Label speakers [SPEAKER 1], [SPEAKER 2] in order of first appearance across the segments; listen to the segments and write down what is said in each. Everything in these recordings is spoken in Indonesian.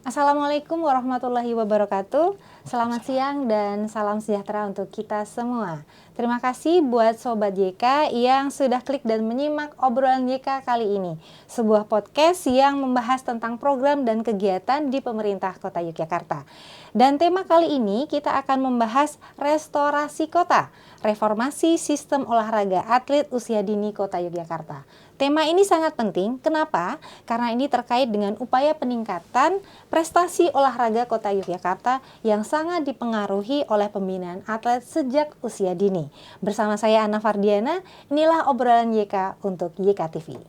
[SPEAKER 1] Assalamualaikum warahmatullahi wabarakatuh. Selamat siang dan salam sejahtera untuk kita semua. Terima kasih buat Sobat YK yang sudah klik dan menyimak obrolan YK kali ini. Sebuah podcast yang membahas tentang program dan kegiatan di pemerintah Kota Yogyakarta. Dan tema kali ini kita akan membahas restorasi kota, reformasi sistem olahraga atlet usia dini Kota Yogyakarta. Tema ini sangat penting, kenapa? Karena ini terkait dengan upaya peningkatan prestasi olahraga Kota Yogyakarta yang sangat dipengaruhi oleh pembinaan atlet sejak usia dini. Bersama saya Anna Fardiana, inilah obrolan YK untuk YK TV.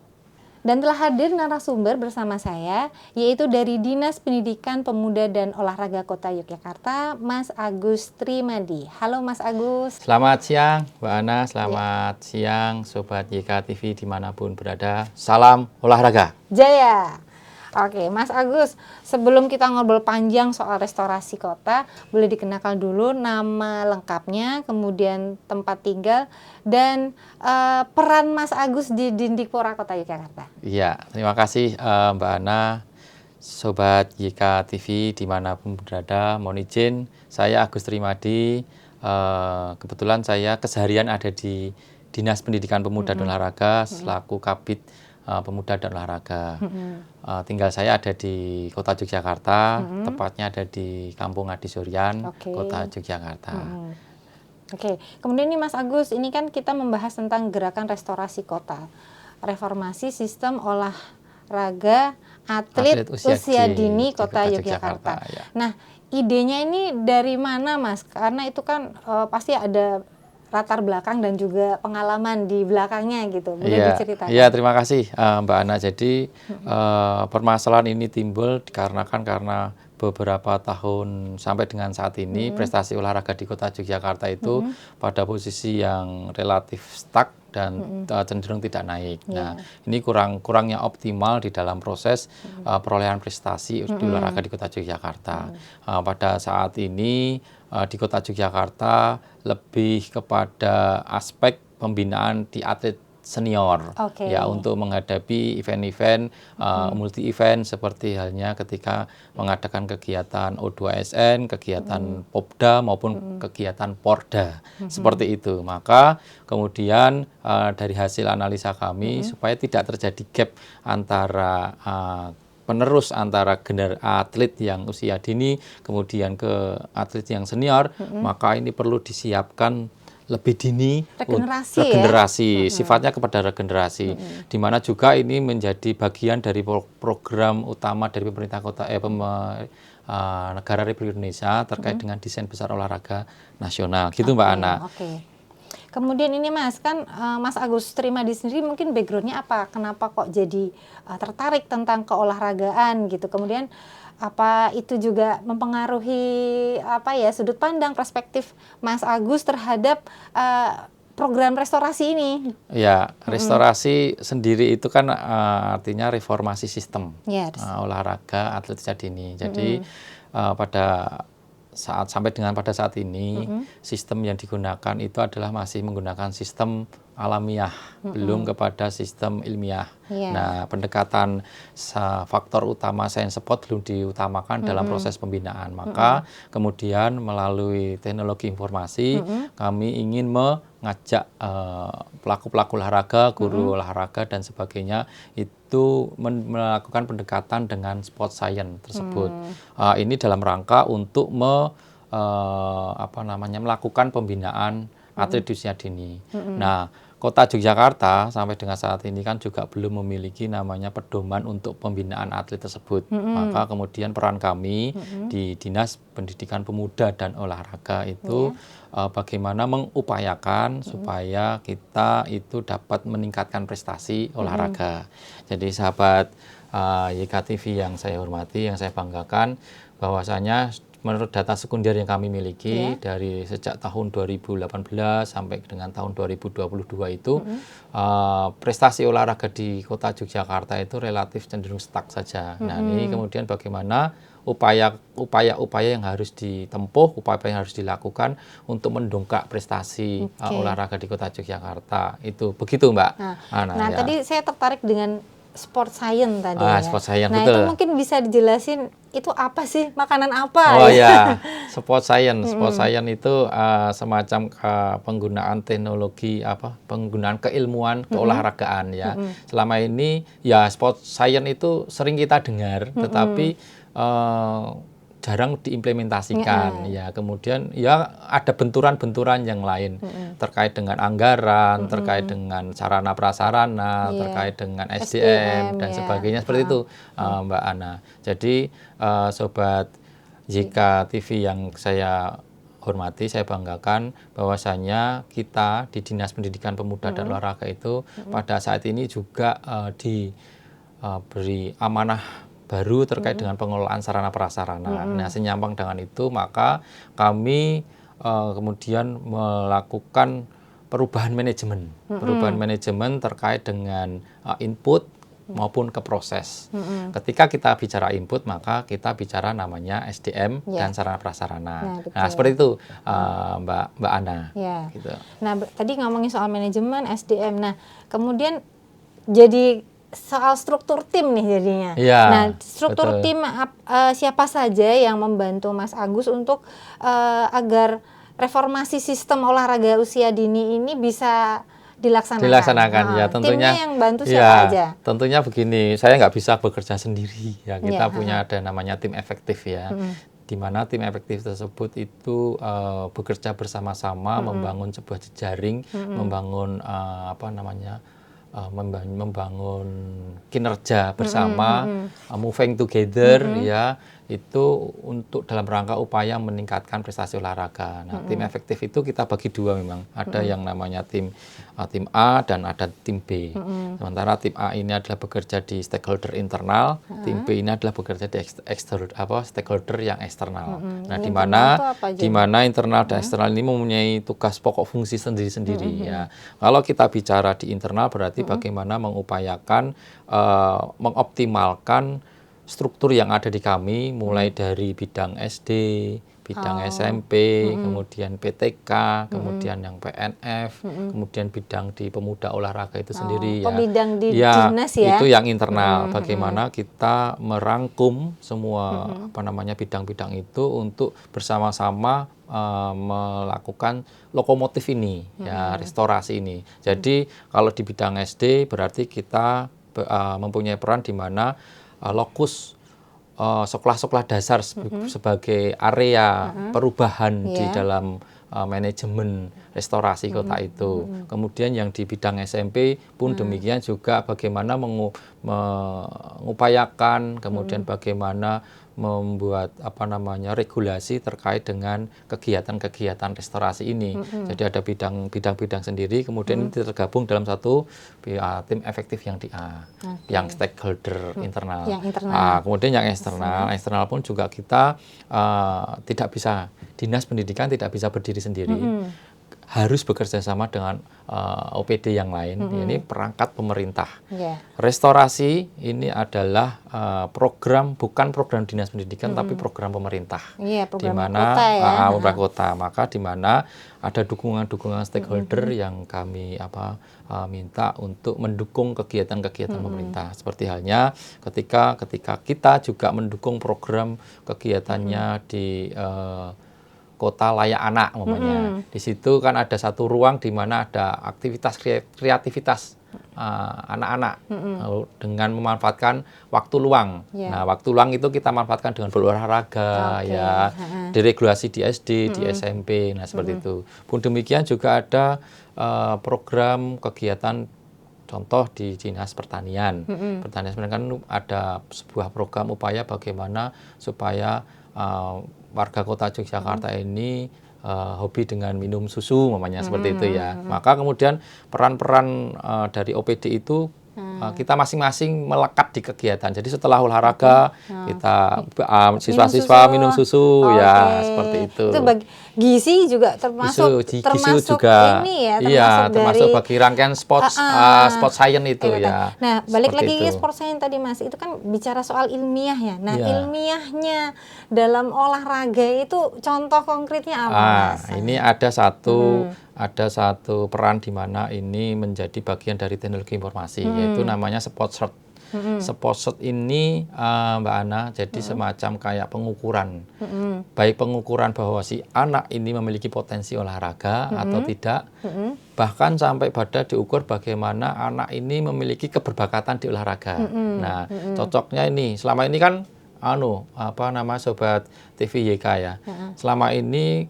[SPEAKER 1] Dan telah hadir narasumber bersama saya, yaitu dari Dinas Pendidikan Pemuda dan Olahraga Kota Yogyakarta, Mas Agus Trimadi. Halo Mas Agus.
[SPEAKER 2] Selamat siang Mbak Ana, selamat siang Sobat YK TV dimanapun berada. Salam olahraga.
[SPEAKER 1] Jaya. Oke, Mas Agus, sebelum kita ngobrol panjang soal restorasi kota, boleh dikenalkan dulu nama lengkapnya, kemudian tempat tinggal, dan peran Mas Agus di Dindikpora Kota Yogyakarta.
[SPEAKER 2] Iya, terima kasih Mbak Ana, Sobat YK TV dimanapun berada. Mohon izin, saya Agus Trimadi. Kebetulan saya keseharian ada di Dinas Pendidikan Pemuda dan Olahraga selaku Kabid Pemuda dan Olahraga. Tinggal saya ada di Kota Yogyakarta, tepatnya ada di Kampung Adisurian, Kota Yogyakarta.
[SPEAKER 1] Oke, kemudian nih Mas Agus, ini kan kita membahas tentang gerakan restorasi kota, reformasi sistem olahraga atlet usia dini Kota Yogyakarta.
[SPEAKER 2] Ya.
[SPEAKER 1] Nah, idenya ini dari mana Mas? Karena itu kan pasti ada latar belakang dan juga pengalaman di belakangnya gitu. Boleh diceritakan?
[SPEAKER 2] Iya, terima kasih Mbak Ana. Jadi permasalahan ini timbul karena beberapa tahun sampai dengan saat ini prestasi olahraga di Kota Yogyakarta itu pada posisi yang relatif stuck dan cenderung tidak naik. Nah, ini kurangnya optimal di dalam proses perolehan prestasi di olahraga di Kota Yogyakarta. Pada saat ini di Kota Yogyakarta lebih kepada aspek pembinaan di atlet senior, ya, untuk menghadapi event-event multi event seperti halnya ketika mengadakan kegiatan O2SN, kegiatan Popda maupun kegiatan Porda, seperti itu. Maka kemudian dari hasil analisa kami supaya tidak terjadi gap antara penerus antara atlet yang usia dini kemudian ke atlet yang senior, maka ini perlu disiapkan lebih dini regenerasi, sifatnya kepada regenerasi, di mana juga ini menjadi bagian dari program utama dari pemerintah negara Republik Indonesia terkait dengan desain besar olahraga nasional, gitu Mbak Ana.
[SPEAKER 1] Kemudian ini Mas, kan Mas Agus Trimadi sendiri mungkin backgroundnya apa? Kenapa kok jadi tertarik tentang keolahragaan gitu? Kemudian apa itu juga mempengaruhi sudut pandang perspektif Mas Agus terhadap program restorasi ini?
[SPEAKER 2] Ya, restorasi sendiri itu kan artinya reformasi sistem olahraga atlet usia dini. Jadi pada saat ini sistem yang digunakan itu adalah masih menggunakan sistem alamiah, belum kepada sistem ilmiah. Nah, pendekatan faktor utama science support belum diutamakan dalam proses pembinaan. Maka kemudian melalui teknologi informasi kami ingin mengajak pelaku-pelaku olahraga, guru olahraga dan sebagainya itu melakukan pendekatan dengan sport science tersebut. Ini dalam rangka untuk melakukan pembinaan atlet di usia dini. Nah, Kota Yogyakarta sampai dengan saat ini kan juga belum memiliki namanya pedoman untuk pembinaan atlet tersebut. Maka kemudian peran kami di Dinas Pendidikan Pemuda dan Olahraga itu bagaimana mengupayakan supaya kita itu dapat meningkatkan prestasi olahraga. Jadi sahabat YK TV yang saya hormati, yang saya banggakan, bahwasanya menurut data sekunder yang kami miliki dari sejak tahun 2018 sampai dengan tahun 2022 itu prestasi olahraga di Kota Yogyakarta itu relatif cenderung stuck saja. Nah, ini kemudian bagaimana upaya-upaya yang harus ditempuh, upaya yang harus dilakukan untuk mendongkrak prestasi olahraga di Kota Yogyakarta. Itu begitu Mbak.
[SPEAKER 1] Nah, tadi saya tertarik dengan sport science tadi ya.
[SPEAKER 2] Sport science,
[SPEAKER 1] nah
[SPEAKER 2] betul.
[SPEAKER 1] itu mungkin bisa dijelasin itu apa sih, makanan apa?
[SPEAKER 2] Oh ya, sport science. Sport science itu semacam penggunaan teknologi penggunaan keilmuan keolahragaan ya. Selama ini ya sport science itu sering kita dengar, tetapi jarang diimplementasikan ya. Kemudian ya ada benturan-benturan yang lain terkait dengan anggaran, terkait dengan sarana prasarana, terkait dengan SDM dan sebagainya seperti itu, Mbak Ana. Jadi Sobat JK TV yang saya hormati, saya banggakan bahwasanya kita di Dinas Pendidikan Pemuda dan Olahraga itu pada saat ini juga diberi amanah baru terkait dengan pengelolaan sarana prasarana. Nah, senyampang dengan itu maka kami kemudian melakukan perubahan manajemen, terkait dengan input maupun ke proses. Ketika kita bicara input, maka kita bicara namanya SDM dan sarana prasarana. Nah, seperti itu, Mbak Ana.
[SPEAKER 1] Ya.
[SPEAKER 2] Gitu.
[SPEAKER 1] Nah, tadi ngomongin soal manajemen SDM. Nah, kemudian jadi soal struktur tim nih jadinya.
[SPEAKER 2] Ya,
[SPEAKER 1] nah, struktur
[SPEAKER 2] betul.
[SPEAKER 1] tim siapa saja yang membantu Mas Agus untuk agar reformasi sistem olahraga usia dini ini bisa dilaksanakan.
[SPEAKER 2] Ya, tentunya.
[SPEAKER 1] Timnya yang bantu siapa aja?
[SPEAKER 2] Tentunya begini, saya nggak bisa bekerja sendiri ya. Kita punya ada namanya tim efektif ya. Di mana tim efektif tersebut itu bekerja bersama-sama, membangun sebuah jejaring, membangun membangun kinerja bersama, moving together ya, itu untuk dalam rangka upaya meningkatkan prestasi olahraga. Nah, tim efektif itu kita bagi dua memang. Ada yang namanya tim A dan ada tim B. Sementara tim A ini adalah bekerja di stakeholder internal, tim B ini adalah bekerja di stakeholder yang eksternal. Nah, di mana internal dan eksternal ini mempunyai tugas pokok fungsi sendiri-sendiri ya. Kalau kita bicara di internal berarti bagaimana mengupayakan mengoptimalkan struktur yang ada di kami, mulai dari bidang SD, bidang SMP, kemudian PTK, kemudian yang PNF, kemudian bidang di pemuda olahraga itu sendiri ya.
[SPEAKER 1] Bidang di dinas ya.
[SPEAKER 2] Itu yang internal. Bagaimana kita merangkum semua bidang-bidang itu untuk bersama-sama melakukan lokomotif ini ya, restorasi ini. Jadi kalau di bidang SD berarti kita mempunyai peran di mana lokus sekolah-sekolah dasar sebagai area perubahan di dalam manajemen restorasi kota itu. Kemudian yang di bidang SMP pun demikian juga, bagaimana mengupayakan, kemudian bagaimana membuat regulasi terkait dengan kegiatan-kegiatan restorasi ini. Jadi ada bidang-bidang sendiri, kemudian ini tergabung dalam satu tim efektif yang di A, yang stakeholder internal. Kemudian yang eksternal pun juga kita tidak bisa, Dinas Pendidikan tidak bisa berdiri sendiri. Harus bekerja sama dengan OPD yang lain. Ini perangkat pemerintah. Restorasi ini adalah bukan program Dinas Pendidikan, tapi program pemerintah.
[SPEAKER 1] Program
[SPEAKER 2] di mana
[SPEAKER 1] pemerintah
[SPEAKER 2] kota. Maka di mana ada dukungan-dukungan stakeholder yang kami minta untuk mendukung kegiatan-kegiatan pemerintah. Seperti halnya ketika kita juga mendukung program kegiatannya di Kota Layak Anak umpamanya. Di situ kan ada satu ruang di mana ada aktivitas kreativitas anak-anak dengan memanfaatkan waktu luang. Nah, waktu luang itu kita manfaatkan dengan berolahraga ya, diregulasi di SD, di SMP, nah seperti itu. Pun demikian juga ada program kegiatan, contoh di Dinas Pertanian. Pertanian sebenarnya kan ada sebuah program upaya bagaimana supaya warga kota Yogyakarta ini hobi dengan minum susu, namanya seperti itu ya. Maka kemudian peran-peran dari OPD itu kita masing-masing melekat di kegiatan. Jadi setelah olahraga kita siswa-siswa minum susu ya, seperti itu.
[SPEAKER 1] Itu gizi juga termasuk
[SPEAKER 2] juga.
[SPEAKER 1] Ini ya,
[SPEAKER 2] termasuk bagi rangkaian sport science itu ya.
[SPEAKER 1] Nah, balik lagi ke sport science tadi Mas, itu kan bicara soal ilmiah ya. Nah, ilmiahnya dalam olahraga itu contoh konkretnya apa Mas?
[SPEAKER 2] Ini ada satu peran di mana ini menjadi bagian dari teknologi informasi, yaitu namanya sport cert. Seposet ini Mbak Ana jadi semacam kayak pengukuran, baik pengukuran bahwa si anak ini memiliki potensi olahraga atau tidak, bahkan sampai pada diukur bagaimana anak ini memiliki keberbakatan di olahraga. Nah, cocoknya ini selama ini kan sobat TV YK ya. Selama ini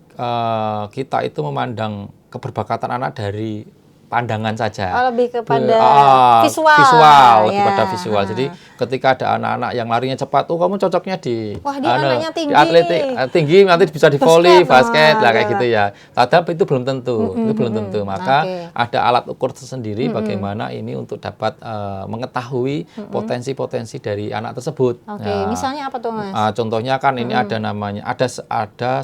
[SPEAKER 2] kita itu memandang keberbakatan anak dari pandangan saja.
[SPEAKER 1] Lebih kepada visual.
[SPEAKER 2] Lebih pada visual. Jadi ketika ada anak-anak yang larinya cepat, kamu cocoknya di
[SPEAKER 1] anaknya tinggi.
[SPEAKER 2] Di atletik tinggi, nanti bisa di volley, basket lah kayak gitu ya. Tapi itu belum tentu, Maka ada alat ukur tersendiri bagaimana ini untuk dapat mengetahui potensi-potensi dari anak tersebut.
[SPEAKER 1] Misalnya apa tuh Mas?
[SPEAKER 2] Contohnya kan ini ada namanya ada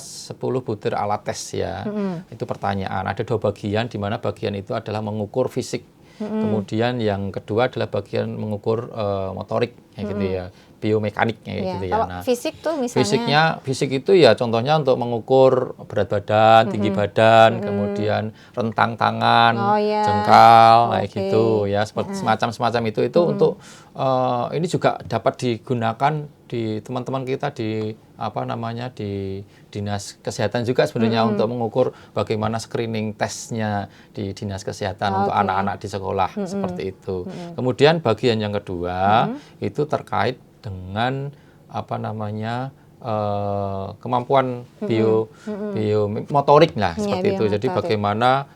[SPEAKER 2] 10 butir alat tes ya. Itu pertanyaan. Ada 2 bagian di mana bagian itu adalah mengukur fisik, kemudian yang kedua adalah bagian mengukur motorik, kayak gitu ya, biomekanik kayak gitu ya.
[SPEAKER 1] Kalau fisik tuh misalnya?
[SPEAKER 2] Fisik itu ya contohnya untuk mengukur berat badan, tinggi badan, kemudian rentang tangan, jengkal, kayak gitu ya, seperti semacam itu untuk ini juga dapat digunakan di teman-teman kita di di dinas kesehatan juga sebenarnya untuk mengukur bagaimana screening tesnya di dinas kesehatan untuk anak-anak di sekolah seperti itu. Kemudian bagian yang kedua itu terkait dengan kemampuan biomotorik lah seperti itu. Jadi bagaimana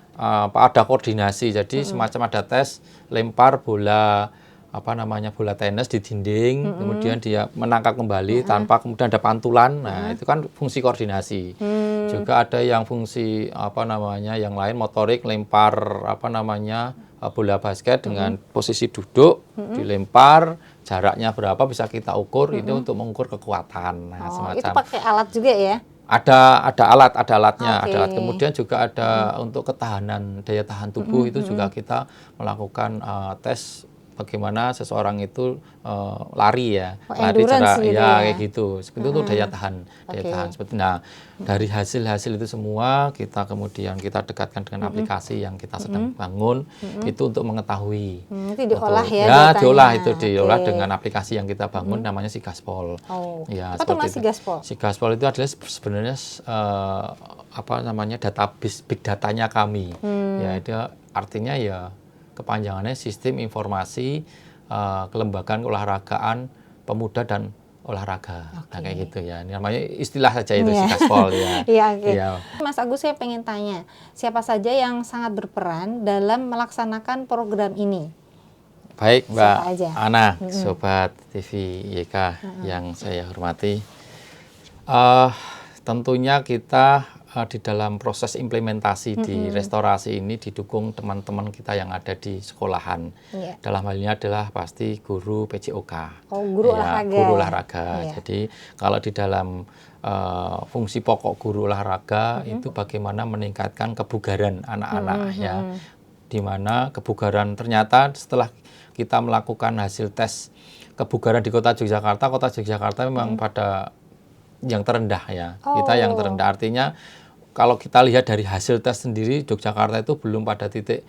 [SPEAKER 2] ada koordinasi. Jadi semacam ada tes lempar bola bola tenis di dinding, kemudian dia menangkap kembali tanpa kemudian ada pantulan. Nah, itu kan fungsi koordinasi. Juga ada yang fungsi yang lain motorik, lempar bola basket dengan posisi duduk, dilempar, jaraknya berapa bisa kita ukur, ini untuk mengukur kekuatan. Nah, semacam
[SPEAKER 1] itu pakai alat juga ya?
[SPEAKER 2] Ada alatnya, kemudian juga ada untuk ketahanan, daya tahan tubuh itu juga kita melakukan tes bagaimana seseorang itu lari ya, lari jarak kayak gitu. Seperti itu daya tahan. Seperti dari hasil itu semua kita kemudian kita dekatkan dengan aplikasi yang kita sedang bangun itu untuk mengetahui.
[SPEAKER 1] Itu diolah datanya.
[SPEAKER 2] Diolah dengan aplikasi yang kita bangun namanya Sigaspol.
[SPEAKER 1] Apa tuh Mas Sigaspol?
[SPEAKER 2] Sigaspol itu adalah sebenarnya database big datanya kami. Ya, itu artinya ya kepanjangannya Sistem Informasi Kelembagaan Keolahragaan Pemuda dan Olahraga. Nah, kayak gitu ya. Ini namanya istilah saja itu Sigaspol ya.
[SPEAKER 1] Mas Agus, saya pengen tanya, siapa saja yang sangat berperan dalam melaksanakan program ini?
[SPEAKER 2] Baik, Mbak Ana, Sobat TV YK yang saya hormati. Tentunya kita di dalam proses implementasi di restorasi ini didukung teman-teman kita yang ada di sekolahan. Dalam hal ini adalah pasti guru PJOK.
[SPEAKER 1] Guru olahraga.
[SPEAKER 2] Guru olahraga. Jadi kalau di dalam fungsi pokok guru olahraga itu bagaimana meningkatkan kebugaran anak-anak ya. Di mana kebugaran ternyata setelah kita melakukan hasil tes kebugaran di Kota Yogyakarta memang pada yang terendah ya. Kita yang terendah, artinya kalau kita lihat dari hasil tes sendiri Yogyakarta itu belum pada titik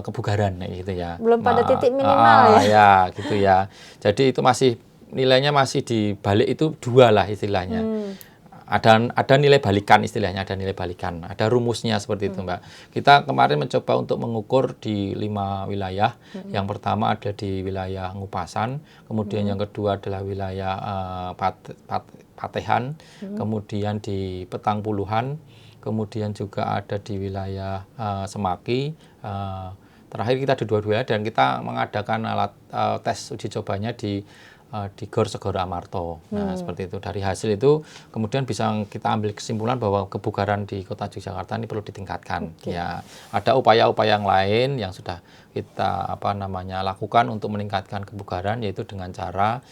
[SPEAKER 2] kebugaran gitu ya.
[SPEAKER 1] Belum pada titik minimal
[SPEAKER 2] ya gitu ya. Jadi itu masih nilainya masih di balik itu 2 lah istilahnya. Ada nilai balikan istilahnya, ada rumusnya seperti itu Mbak. Kita kemarin mencoba untuk mengukur di 5 wilayah. Yang pertama ada di wilayah Ngupasan, kemudian yang kedua adalah wilayah Patehan, kemudian di Petang Puluhan, kemudian juga ada di wilayah Semaki. Terakhir kita di 2 wilayah dan kita mengadakan alat tes uji cobanya di Gor Segoro Amarto. Nah, seperti itu. Dari hasil itu kemudian bisa kita ambil kesimpulan bahwa kebugaran di Kota Yogyakarta ini perlu ditingkatkan. Ya, ada upaya-upaya yang lain yang sudah kita lakukan untuk meningkatkan kebugaran, yaitu dengan cara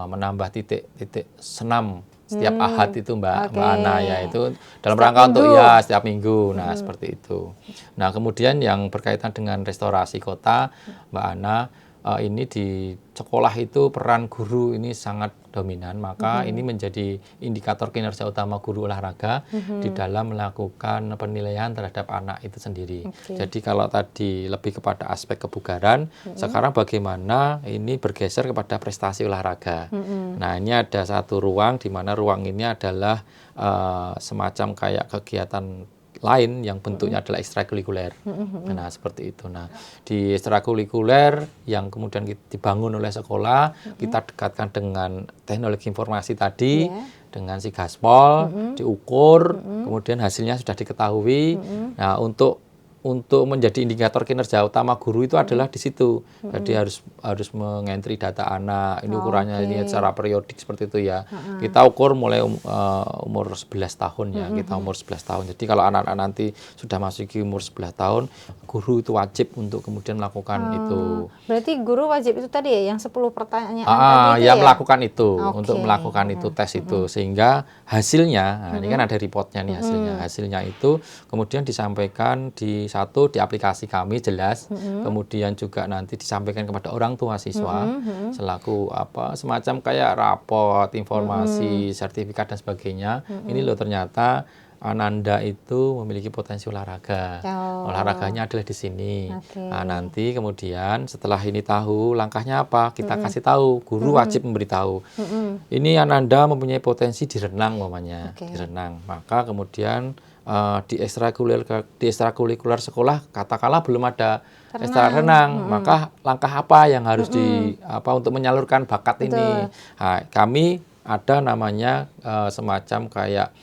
[SPEAKER 2] menambah titik-titik senam setiap ahad itu Mbak Ana ya, itu dalam rangka untuk setiap minggu. Nah, seperti itu. Nah, kemudian yang berkaitan dengan restorasi kota Mbak Ana, ini di sekolah itu peran guru ini sangat dominan, maka ini menjadi indikator kinerja utama guru olahraga di dalam melakukan penilaian terhadap anak itu sendiri. Jadi kalau tadi lebih kepada aspek kebugaran, sekarang bagaimana ini bergeser kepada prestasi olahraga. Nah, ini ada satu ruang di mana ruang ini adalah semacam kayak kegiatan lain yang bentuknya adalah ekstrakurikuler. Nah, seperti itu. Nah, di ekstrakurikuler yang kemudian dibangun oleh sekolah, kita dekatkan dengan teknologi informasi tadi, dengan si gaspol, diukur, kemudian hasilnya sudah diketahui. Nah, untuk menjadi indikator kinerja utama guru itu adalah di situ. Jadi harus mengentri data anak. Ini ukurannya ini secara periodik seperti itu ya. Kita ukur mulai umur 11 tahun ya. Kita umur 11 tahun. Jadi kalau anak-anak nanti sudah masuk ke umur 11 tahun, guru itu wajib untuk kemudian melakukan itu.
[SPEAKER 1] Berarti guru wajib itu tadi ya, yang 10 pertanyaan tadi itu
[SPEAKER 2] ya
[SPEAKER 1] ya?
[SPEAKER 2] Melakukan itu, untuk melakukan itu tes itu. Sehingga hasilnya, ini kan ada reportnya nih hasilnya. Hasilnya itu kemudian disampaikan di aplikasi kami jelas, kemudian juga nanti disampaikan kepada orang tua siswa selaku semacam kayak raport, informasi, sertifikat dan sebagainya. Ini loh ternyata Ananda itu memiliki potensi olahraga. Olahraganya adalah di sini. Nah, nanti kemudian setelah ini tahu langkahnya apa, kita kasih tahu, guru wajib memberitahu. Ini Ananda mempunyai potensi di renang umpamanya, di renang. Maka kemudian di ekstrakurikuler sekolah katakanlah belum ada ekstra renang, maka langkah apa yang harus untuk menyalurkan bakat ini? Nah, kami ada namanya semacam kayak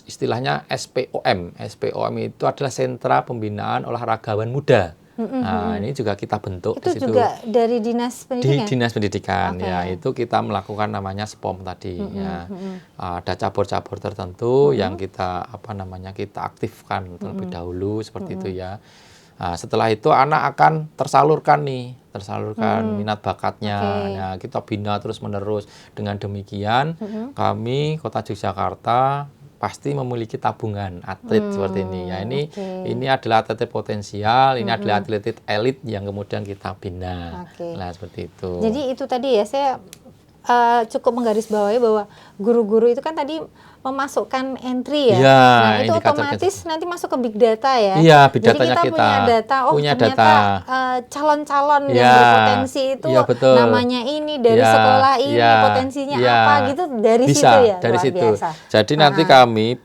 [SPEAKER 2] istilahnya SPOM. SPOM itu adalah Sentra Pembinaan Olahragawan Muda. Nah, ini juga kita bentuk
[SPEAKER 1] itu
[SPEAKER 2] di situ.
[SPEAKER 1] juga dari Dinas Pendidikan?
[SPEAKER 2] Di Dinas Pendidikan, ya itu kita melakukan namanya SPOM tadi. Ya. Ada cabur-cabur tertentu yang kita kita aktifkan terlebih dahulu seperti itu ya. Nah, setelah itu anak akan tersalurkan minat bakatnya. Nah, kita bina terus-menerus. Dengan demikian, kami Kota Yogyakarta pasti memiliki tabungan atlet seperti ini. Ya, ini adalah atlet potensial, ini adalah atlet elit yang kemudian kita bina. Nah, seperti itu.
[SPEAKER 1] Jadi itu tadi ya, saya cukup menggarisbawahi bahwa guru-guru itu kan tadi memasukkan entry ya. Nah, itu otomatis nanti masuk ke big data ya.
[SPEAKER 2] Iya, big
[SPEAKER 1] datanya
[SPEAKER 2] kita
[SPEAKER 1] punya data. Oh,
[SPEAKER 2] punya
[SPEAKER 1] ternyata calon-calon yang berpotensi itu namanya ini dari sekolah ini, potensinya apa gitu dari situ ya.
[SPEAKER 2] Dari situ.
[SPEAKER 1] Biasa.
[SPEAKER 2] Jadi nanti kami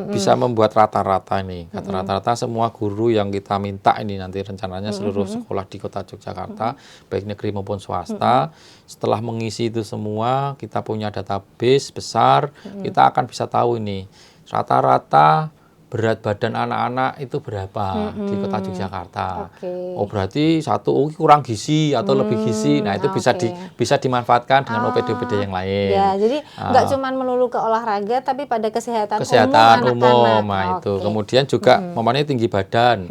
[SPEAKER 2] bisa membuat rata-rata ini. Rata-rata semua guru yang kita minta ini nanti rencananya seluruh sekolah di Kota Yogyakarta, baik negeri maupun swasta, setelah mengisi itu semua, kita punya database besar, kita akan bisa tahu ini rata-rata berat badan anak-anak itu berapa di Kota Yogyakarta. Oh, berarti kurang gizi atau lebih gizi. Nah, itu bisa dimanfaatkan dengan OPD-OPD yang lain.
[SPEAKER 1] Ya, jadi nggak cuma melulu ke olahraga, tapi pada kesehatan
[SPEAKER 2] umum. Nah, itu. Kemudian juga mamanya tinggi badan.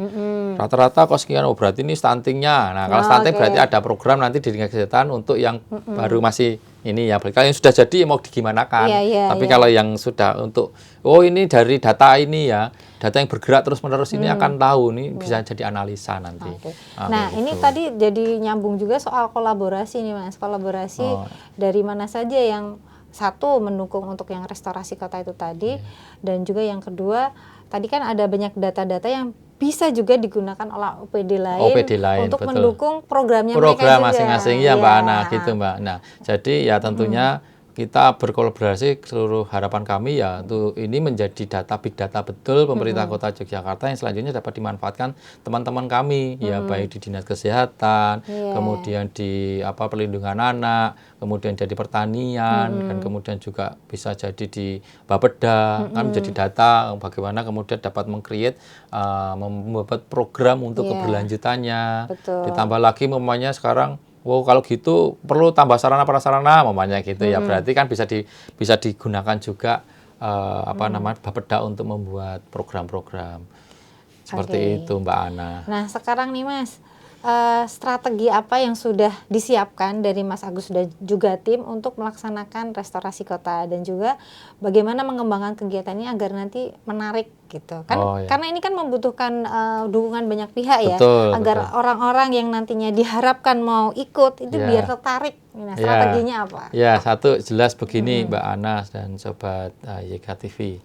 [SPEAKER 2] Rata-rata kok sekian, oh berarti ini stuntingnya. Nah, kalau stunting berarti ada program nanti di Dinas Kesehatan untuk yang baru masih ini ya. Kalau yang sudah jadi mau digimanakan. Tapi kalau yang sudah untuk ini dari data ini ya, data yang bergerak terus-menerus ini akan tahu nih bisa jadi analisa nanti.
[SPEAKER 1] Nah, ini tadi jadi nyambung juga soal kolaborasi nih Mas. Kolaborasi dari mana saja yang satu mendukung untuk yang restorasi kota itu tadi, dan juga yang kedua tadi kan ada banyak data-data yang bisa juga digunakan oleh OPD lain untuk mendukung programnya mereka juga.
[SPEAKER 2] Program masing-masing ya Mbak Ana gitu Mbak. Nah, jadi ya tentunya kita berkolaborasi, seluruh harapan kami ya ini menjadi big data betul pemerintah Kota Yogyakarta yang selanjutnya dapat dimanfaatkan teman-teman kami ya, baik di Dinas Kesehatan, kemudian di perlindungan anak, kemudian jadi pertanian, dan kemudian juga bisa jadi di Bapeda, kan menjadi data bagaimana kemudian dapat meng-create membuat program untuk keberlanjutannya. Ditambah lagi umpamanya sekarang kalau gitu perlu tambah sarana prasarana mamanya gitu ya. Berarti kan bisa digunakan juga Bapeda untuk membuat program-program seperti itu Mbak Ana.
[SPEAKER 1] Nah, sekarang nih Mas, strategi apa yang sudah disiapkan dari Mas Agus dan juga tim untuk melaksanakan restorasi kota, dan juga bagaimana mengembangkan kegiatannya agar nanti menarik gitu kan?
[SPEAKER 2] Oh, ya.
[SPEAKER 1] Karena ini kan membutuhkan dukungan banyak pihak ya,
[SPEAKER 2] Betul,
[SPEAKER 1] agar
[SPEAKER 2] betul.
[SPEAKER 1] orang-orang yang nantinya diharapkan mau ikut itu
[SPEAKER 2] Ya.
[SPEAKER 1] biar tertarik. Nah,
[SPEAKER 2] Ya.
[SPEAKER 1] strateginya apa?
[SPEAKER 2] Ya, satu jelas begini Mbak Ana dan Sobat YK TV.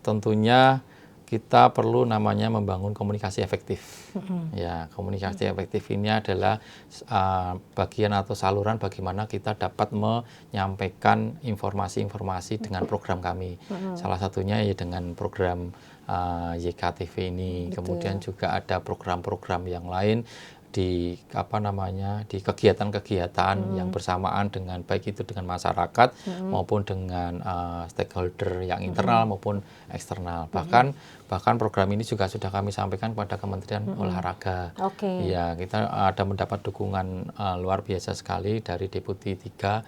[SPEAKER 2] Tentunya kita perlu namanya membangun komunikasi efektif. Ya, komunikasi efektif ini adalah bagian atau saluran bagaimana kita dapat menyampaikan informasi-informasi dengan program kami. Salah satunya ya dengan program YKTV ini.
[SPEAKER 1] Betul.
[SPEAKER 2] Kemudian juga ada program-program yang lain di di kegiatan-kegiatan yang bersamaan dengan baik itu dengan masyarakat maupun dengan stakeholder yang internal maupun eksternal. Bahkan program ini juga sudah kami sampaikan kepada Kementerian Olahraga.
[SPEAKER 1] Oke.
[SPEAKER 2] Ya, kita ada mendapat dukungan luar biasa sekali dari Deputi 3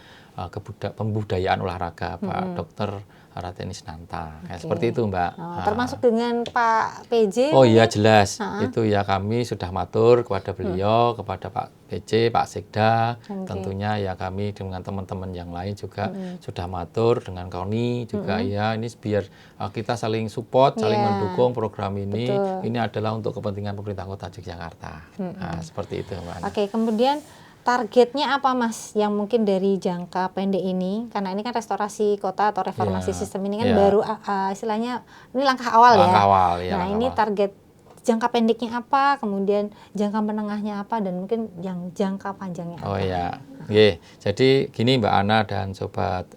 [SPEAKER 2] Pembudayaan Olahraga Pak Dr. Rateni Sinanta. Ya, seperti itu Mbak.
[SPEAKER 1] Termasuk dengan Pak PJ?
[SPEAKER 2] Oh iya jelas, itu ya kami sudah matur kepada beliau, kepada Pak PJ, Pak Sekda, tentunya ya kami dengan teman-teman yang lain juga sudah matur dengan KONI juga ya, ini biar kita saling support, saling mendukung program ini.
[SPEAKER 1] Betul.
[SPEAKER 2] Ini adalah untuk kepentingan pemerintah Kota Yogyakarta. Nah, seperti itu Mbak Ana.
[SPEAKER 1] Oke, kemudian targetnya apa Mas yang mungkin dari jangka pendek ini, karena ini kan restorasi kota atau reformasi sistem ini kan baru istilahnya ini langkah awal ya.
[SPEAKER 2] Langkah awal, ya,
[SPEAKER 1] Nah,
[SPEAKER 2] langkah
[SPEAKER 1] ini
[SPEAKER 2] awal.
[SPEAKER 1] target jangka pendeknya apa, kemudian jangka menengahnya apa, dan mungkin yang jangka panjangnya apa?
[SPEAKER 2] Oh ya, jadi gini Mbak Ana dan Sobat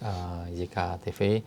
[SPEAKER 2] YK TV,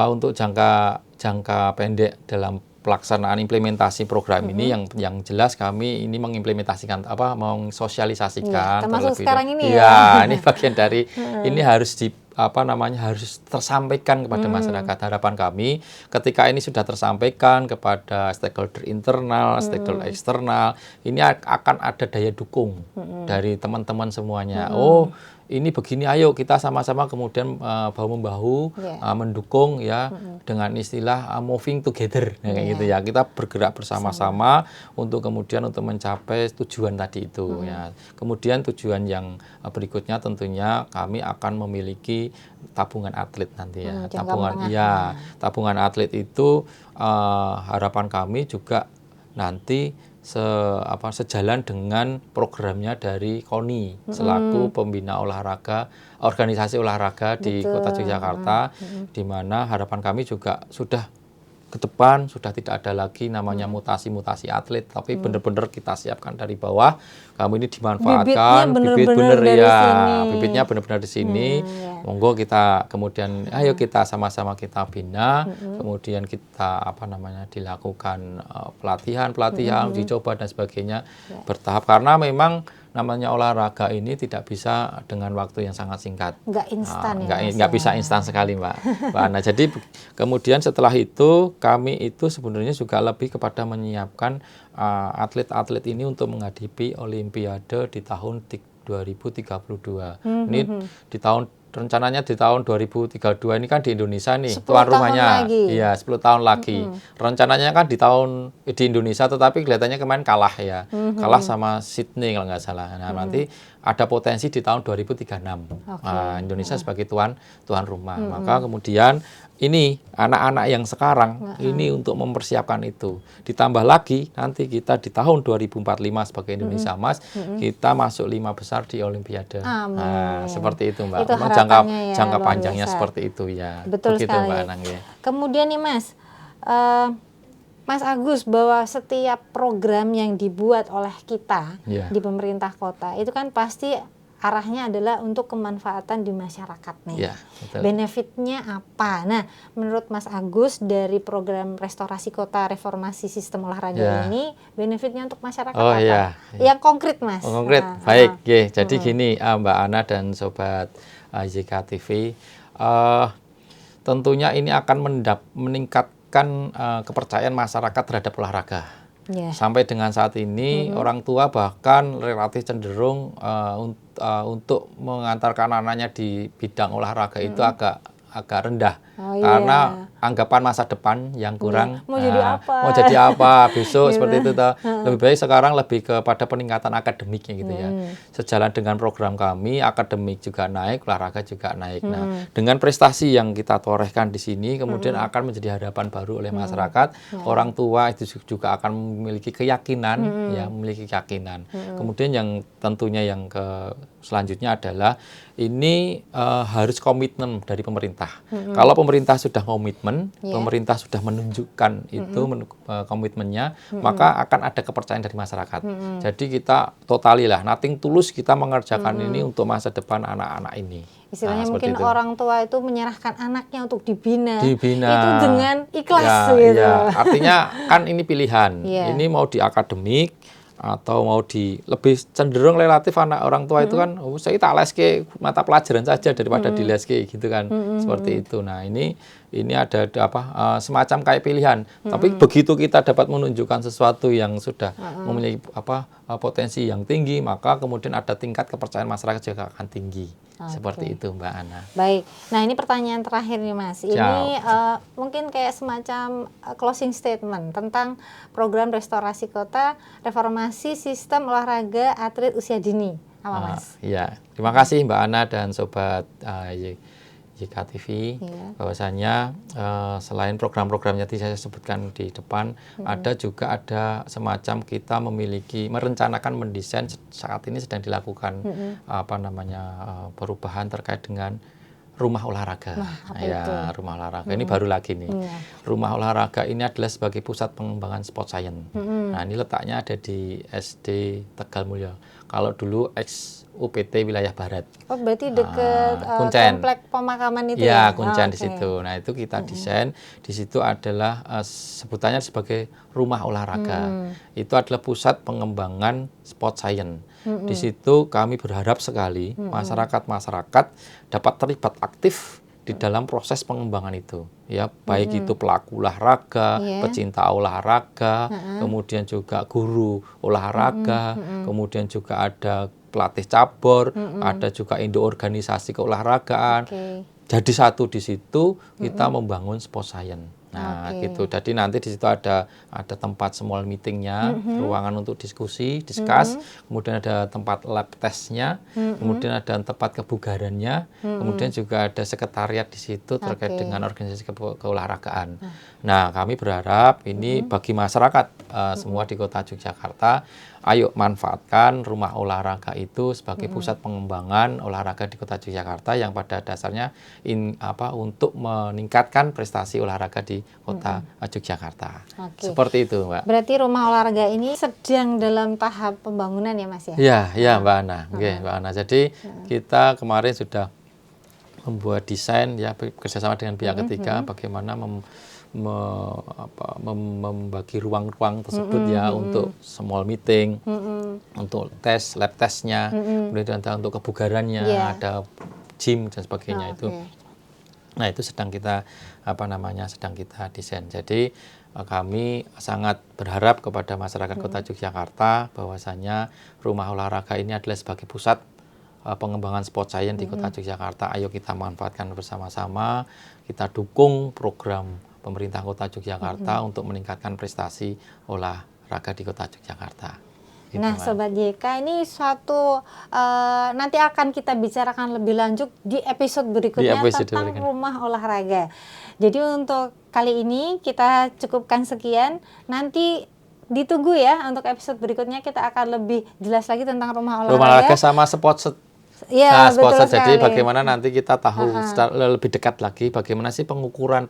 [SPEAKER 2] untuk jangka pendek dalam pelaksanaan implementasi program ini yang jelas kami ini mengimplementasikan mensosialisasikan
[SPEAKER 1] termasuk
[SPEAKER 2] terlebih
[SPEAKER 1] sekarang ini
[SPEAKER 2] ya. Ini bagian dari ini harus harus tersampaikan kepada masyarakat. Harapan kami ketika ini sudah tersampaikan kepada stakeholder internal, stakeholder eksternal, ini akan ada daya dukung dari teman-teman semuanya. Oh, ini begini, ayo kita sama-sama kemudian bahu-membahu mendukung ya dengan istilah moving together kayak gitu ya. Kita bergerak bersama-sama untuk kemudian untuk mencapai tujuan tadi itu ya. Kemudian tujuan yang berikutnya tentunya kami akan memiliki tabungan atlet nanti ya. Tabungan atlet itu harapan kami juga nanti sejalan dengan programnya dari KONI selaku pembina olahraga, organisasi olahraga di Kota Yogyakarta, di mana harapan kami juga sudah ke depan sudah tidak ada lagi namanya mutasi-mutasi atlet, tapi benar-benar kita siapkan dari bawah. Kamu ini dimanfaatkan, bibitnya benar-benar di sini. Monggo kita kemudian, ayo kita sama-sama kita bina, kemudian kita dilakukan pelatihan, dicoba dan sebagainya bertahap, karena memang namanya olahraga ini tidak bisa dengan waktu yang sangat singkat.
[SPEAKER 1] Nggak instan
[SPEAKER 2] nggak bisa instan sekali Mbak Ana. Jadi kemudian setelah itu kami itu sebenarnya juga lebih kepada menyiapkan atlet-atlet ini untuk menghadapi Olimpiade di tahun 2032. Ini rencananya di tahun 2032 ini kan di Indonesia nih, tuan rumahnya. Iya, 10 tahun lagi. Rencananya kan di Indonesia, tetapi kelihatannya kemarin kalah ya. Kalah sama Sydney kalau nggak salah. Nah, nanti ada potensi di tahun 2036. Indonesia sebagai tuan rumah. Maka kemudian ini anak-anak yang sekarang ini untuk mempersiapkan itu. Ditambah lagi nanti kita di tahun 2045 sebagai Indonesia Emas, kita masuk 5 besar di Olimpiade. Nah, seperti itu Mbak.
[SPEAKER 1] Itu
[SPEAKER 2] jangka panjangnya seperti itu ya.
[SPEAKER 1] Betul
[SPEAKER 2] begitu,
[SPEAKER 1] sekali.
[SPEAKER 2] Mbak Anang, ya.
[SPEAKER 1] Kemudian nih Mas, Mas Agus, bahwa setiap program yang dibuat oleh kita di pemerintah kota itu kan pasti arahnya adalah untuk kemanfaatan di masyarakat nih.
[SPEAKER 2] Betul.
[SPEAKER 1] Benefitnya apa? Nah, menurut Mas Agus dari program restorasi kota reformasi sistem olahraga ini, benefitnya untuk masyarakat apa? Yang konkret Mas.
[SPEAKER 2] Konkret, baik. Jadi gini Mbak Ana dan Sobat YKTV, tentunya ini akan meningkatkan kepercayaan masyarakat terhadap olahraga. Sampai dengan saat ini orang tua bahkan relatif cenderung untuk mengantarkan anaknya di bidang olahraga itu agak rendah, karena anggapan masa depan yang kurang.
[SPEAKER 1] Mau jadi apa?
[SPEAKER 2] Mau jadi apa besok
[SPEAKER 1] Gitu.
[SPEAKER 2] seperti itu toh. Lebih baik sekarang lebih kepada peningkatan akademiknya gitu ya. Sejalan dengan program kami, akademik juga naik, olahraga juga naik. Nah, dengan prestasi yang kita torehkan di sini kemudian akan menjadi harapan baru oleh masyarakat. Orang tua itu juga akan memiliki keyakinan ya, memiliki keyakinan. Kemudian yang tentunya yang selanjutnya adalah ini harus komitmen dari pemerintah. Kalau pemerintah sudah komitmen, pemerintah sudah menunjukkan itu komitmennya, maka akan ada kepercayaan dari masyarakat. Jadi kita totalilah, nothing tulus kita mengerjakan ini untuk masa depan anak-anak ini.
[SPEAKER 1] Istilahnya mungkin
[SPEAKER 2] itu.
[SPEAKER 1] orang tua itu menyerahkan anaknya untuk dibina.
[SPEAKER 2] Dibina.
[SPEAKER 1] Itu dengan ikhlas
[SPEAKER 2] ya,
[SPEAKER 1] gitu.
[SPEAKER 2] Ya. Artinya kan ini pilihan.
[SPEAKER 1] Yeah.
[SPEAKER 2] Ini mau di akademik atau mau di lebih cenderung relatif anak orang tua itu kan saya tak les ke mata pelajaran saja daripada di les ke gitu kan. Seperti itu. Nah, ini ada semacam kayak pilihan. Tapi begitu kita dapat menunjukkan sesuatu yang sudah memiliki potensi yang tinggi, maka kemudian ada tingkat kepercayaan masyarakat juga akan tinggi. Seperti itu, Mbak Ana.
[SPEAKER 1] Baik. Nah, ini pertanyaan terakhir nih, Mas. Ini mungkin kayak semacam closing statement tentang program restorasi kota, reformasi sistem olahraga atlet usia dini. Apa, Mas?
[SPEAKER 2] Iya. Terima kasih Mbak Ana dan sobat YKTV. Bahwasanya selain program-programnya tadi saya sebutkan di depan, ada semacam kita merencanakan mendesain saat ini sedang dilakukan perubahan terkait dengan rumah olahraga. Rumah olahraga ini baru lagi nih. Rumah olahraga ini adalah sebagai pusat pengembangan sport science. Nah, ini letaknya ada di SD Tegal Mulyo. Kalau dulu UPT wilayah barat.
[SPEAKER 1] Oh, berarti dekat komplek pemakaman itu
[SPEAKER 2] ya? Kuncen di situ. Nah, itu kita desain. Di situ adalah sebutannya sebagai rumah olahraga. Itu adalah pusat pengembangan sport science. Di situ kami berharap sekali masyarakat dapat terlibat aktif di dalam proses pengembangan itu, ya, baik itu pelaku olahraga, pecinta olahraga, kemudian juga guru olahraga, kemudian juga ada pelatih cabur, ada juga induk organisasi keolahragaan. Jadi satu di situ kita membangun sport science. Nah, gitu. Jadi nanti di situ ada tempat small meetingnya, ruangan untuk diskus, kemudian ada tempat lab testnya, kemudian ada tempat kebugarannya, kemudian juga ada sekretariat di situ terkait dengan organisasi keolahragaan. Nah, kami berharap ini bagi masyarakat semua di Kota Yogyakarta, ayo manfaatkan rumah olahraga itu sebagai pusat pengembangan olahraga di Kota Yogyakarta yang pada dasarnya untuk meningkatkan prestasi olahraga di Kota Yogyakarta. Seperti itu, Mbak.
[SPEAKER 1] Berarti rumah olahraga ini sedang dalam tahap pembangunan ya, Mas ya?
[SPEAKER 2] Iya, Mbak Ana. Mbak Ana. Jadi kita kemarin sudah membuat desain ya bekerjasama dengan pihak ketiga bagaimana membagi ruang-ruang tersebut ya untuk small meeting, untuk lab testnya, kemudian ada untuk kebugarannya, ada gym dan sebagainya itu. Nah, itu sedang kita sedang kita desain. Jadi kami sangat berharap kepada masyarakat Kota Yogyakarta bahwasanya rumah olahraga ini adalah sebagai pusat pengembangan sport science di Kota Yogyakarta. Ayo kita manfaatkan bersama-sama, kita dukung program pemerintah Kota Yogyakarta untuk meningkatkan prestasi olahraga di Kota Yogyakarta.
[SPEAKER 1] Nah, Sobat JK, ini suatu nanti akan kita bicarakan lebih lanjut di episode berikutnya tentang rumah olahraga. Jadi untuk kali ini kita cukupkan sekian. Nanti ditunggu ya untuk episode berikutnya kita akan lebih jelas lagi tentang rumah olahraga.
[SPEAKER 2] Rumah olahraga sama sport
[SPEAKER 1] Ya,
[SPEAKER 2] sponsor. Jadi bagaimana nanti kita tahu lebih dekat lagi bagaimana sih pengukuran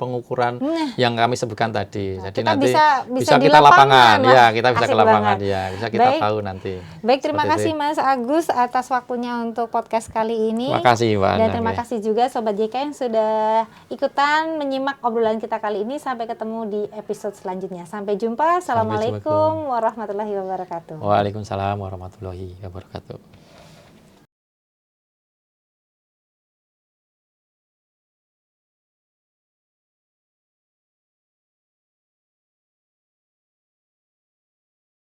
[SPEAKER 2] yang kami sebutkan tadi. Jadi
[SPEAKER 1] kita
[SPEAKER 2] nanti
[SPEAKER 1] bisa
[SPEAKER 2] kita lapangan,
[SPEAKER 1] ya,
[SPEAKER 2] kita bisa ke lapangan ya, bisa kita tahu nanti.
[SPEAKER 1] Baik, terima kasih Mas Agus atas waktunya untuk podcast kali ini.
[SPEAKER 2] Terima kasih, Mbak.
[SPEAKER 1] Dan terima kasih juga Sobat JK yang sudah ikutan menyimak obrolan kita kali ini. Sampai ketemu di episode selanjutnya. Sampai jumpa. Assalamualaikum warahmatullahi wabarakatuh.
[SPEAKER 2] Waalaikumsalam warahmatullahi wabarakatuh.